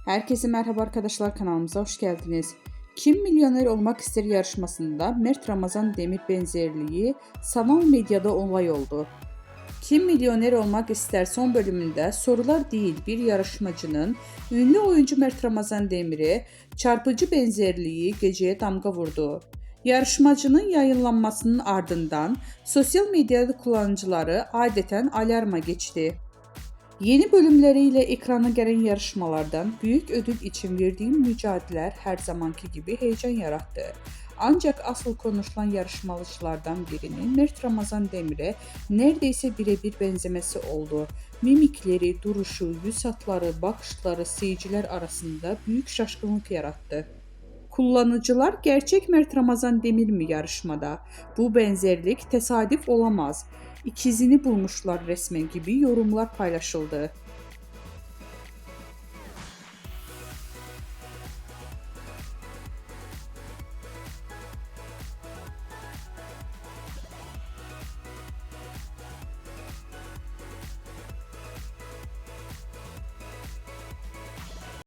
Herkese merhaba arkadaşlar, kanalımıza hoş geldiniz. Kim Milyoner Olmak İster yarışmasında Mert Ramazan Demir benzerliği sanal medyada olay oldu. Kim Milyoner Olmak İster son bölümünde sorular değil bir yarışmacının ünlü oyuncu Mert Ramazan Demir'e çarpıcı benzerliği geceye damga vurdu. Yarışmacının yayınlanmasının ardından sosyal medyada kullanıcıları adeten alarma geçti. Yeni bölümleriyle ekrana gelen yarışmalardan büyük ödül için verdiğim mücadeleler her zamanki gibi heyecan yarattı. Ancak asıl konuşulan yarışmacılardan birinin Mert Ramazan Demir'e neredeyse birebir benzemesi oldu. Mimikleri, duruşu, yüz hatları, bakışları seyirciler arasında büyük şaşkınlık yarattı. Kullanıcılar gerçek Mert Ramazan Demir mi yarışmada? Bu benzerlik tesadüf olamaz. İkizini bulmuşlar resmen gibi yorumlar paylaşıldı.